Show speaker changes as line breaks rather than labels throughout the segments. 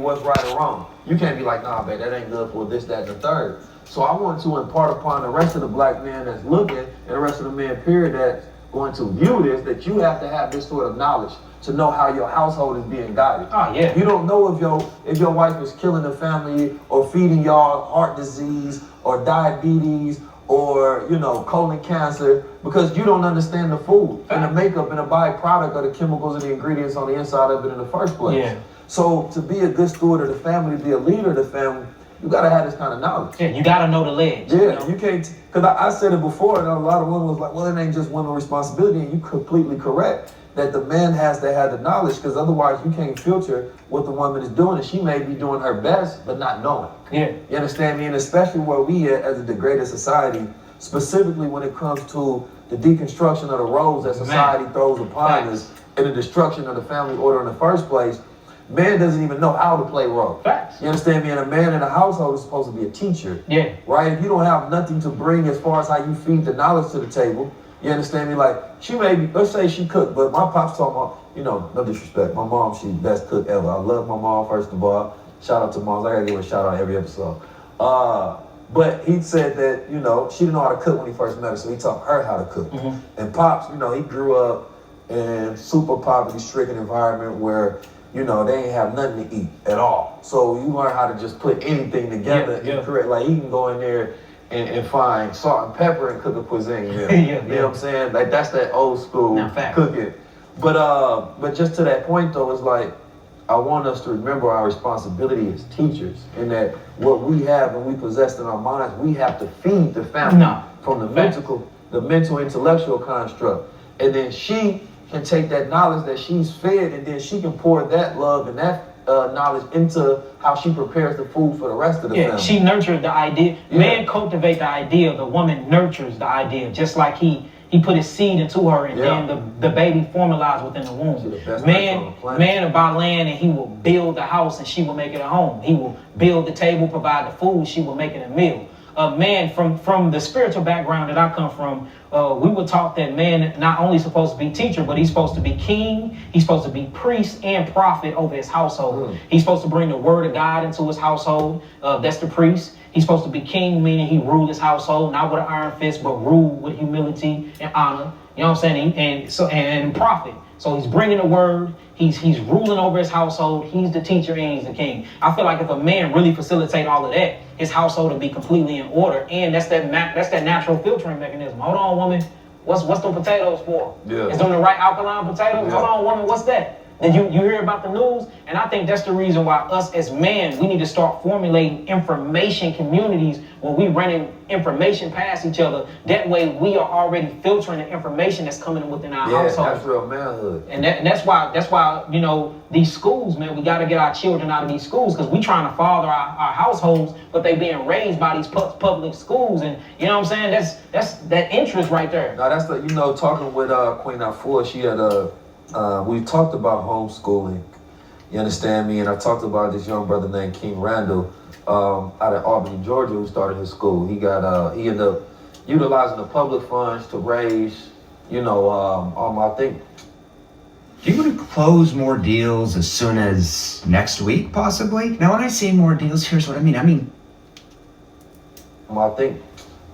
what's right or wrong. You can't be like, nah, babe, that ain't good for this, that, and the third. So I want to impart upon the rest of the black men that's looking, and the rest of the men, period, that's going to view this, that you have to have this sort of knowledge to know how your household is being guided.
Oh yeah.
You don't know if your wife is killing the family or feeding y'all heart disease or diabetes or colon cancer because you don't understand the food and the makeup and the byproduct of the chemicals and the ingredients on the inside of it in the first place.
Yeah.
So to be a good steward of the family, to be a leader of the family, you gotta have this kind of knowledge.
Yeah, you gotta know the ledge.
Yeah, you can't, because I said it before, and a lot of women was like, well, it ain't just women's responsibility, and you're completely correct that the man has to have the knowledge, because otherwise you can't filter what the woman is doing, and she may be doing her best, but not knowing.
Yeah.
You understand me? And especially where we at as a degraded society, specifically when it comes to the deconstruction of the roles that society throws upon us and the destruction of the family order in the first place, man doesn't even know how to play role.
Facts.
You understand me? And a man in a household is supposed to be a teacher.
Yeah.
Right? If you don't have nothing to bring as far as how you feed the knowledge to the table, you understand me? Like, she may be, let's say she cooked, but my pops told me, no disrespect, my mom, she's the best cook ever. I love my mom, first of all. Shout out to moms. I gotta give her a shout out every episode. But he said that, she didn't know how to cook when he first met her, so he taught her how to cook. Mm-hmm. And Pops, he grew up in super poverty-stricken environment where, they ain't have nothing to eat at all. So you learn how to just put anything together and create, like he can go in there and find salt and pepper and cook a cuisine meal. You know what I'm saying? Like that's that old school cooking. But just to that point though, it's like, I want us to remember our responsibility as teachers and that what we have and we possess in our minds, we have to feed the family from the mental intellectual construct. And then she can take that knowledge that she's fed and then she can pour that love and that knowledge into how she prepares the food for the rest of the family.
She nurtured the idea. Man cultivate the idea, the woman nurtures the idea, just like he put his seed into her and then the baby formalized within the womb. Man will buy land and he will build the house and she will make it a home. He will build the table, provide the food, she will make it a meal. Man, from the spiritual background that I come from, we were taught that man not only supposed to be teacher, but he's supposed to be king, he's supposed to be priest and prophet over his household. He's supposed to bring the word of God into his household. That's the priest. He's supposed to be king, meaning he ruled his household, not with an iron fist, but rule with humility and honor. You know what I'm saying? And prophet. So he's bringing the word. He's ruling over his household. He's the teacher and he's the king. I feel like if a man really facilitate all of that, his household will be completely in order. And that's that natural filtering mechanism. Hold on, woman. What's the potatoes for?
Yeah.
Is them the right alkaline potatoes?
Yeah.
Hold on, woman. What's that? Then you hear about the news, and I think that's the reason why us as men, we need to start formulating information communities when we running information past each other. That way we are already filtering the information that's coming within our household.
That's real manhood.
And that's why these schools, man, we got to get our children out of these schools because we trying to father our households, but they being raised by these public schools. And you know what I'm saying? That's that interest right there.
Now that's talking with Queen Afua, she had we talked about homeschooling, you understand me? And I talked about this young brother named King Randall out of Albany, Georgia, who started his school. He ended up utilizing the public funds to raise, I think.
Do you want to close more deals as soon as next week, possibly? Now, when I say more deals, here's what I mean.
I think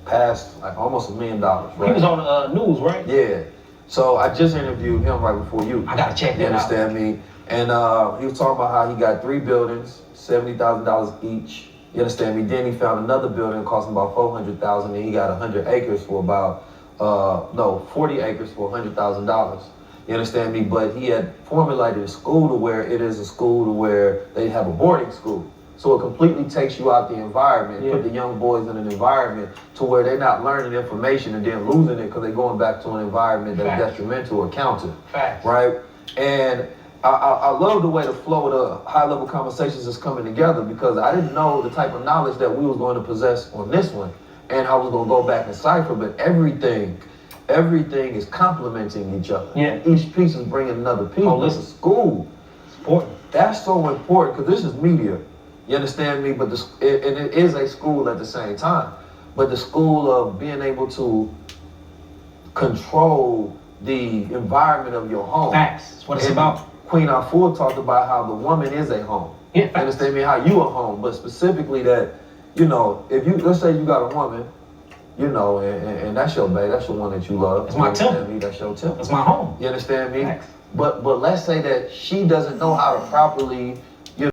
past like almost $1 million, right?
He was on the news, right?
Yeah. So I just interviewed him right before you.
I gotta check that out.
You understand me? And he was talking about how he got 3 buildings, $70,000 each. You understand me? Then he found another building costing about $400,000, and he got 100 acres for about 40 acres for $100,000. You understand me? But he had formulated a school to where it is a school to where they have a boarding school. So it completely takes you out the environment, put the young boys in an environment to where they're not learning information and then losing it because they're going back to an environment that's detrimental or counter.
Facts.
Right? And I love the way the flow of the high-level conversations is coming together because I didn't know the type of knowledge that we was going to possess on this one and I was going to go back and cipher, but everything is complementing each other.
Yeah.
Each piece is bringing another piece. This is school.
It's important.
That's so important because this is media. You understand me? But it is a school at the same time. But the school of being able to control the environment of your home.
Facts. That's what it's about.
Queen Afua talked about how the woman is a home.
Yeah,
You understand me? How you at home, but specifically that, you know, if you, let's say you got a woman, you know, and that's your babe, that's the one that you love.
It's my temple.
Me? That's your temple.
That's my home.
You understand me?
Thanks.
But let's say that she doesn't know how to properly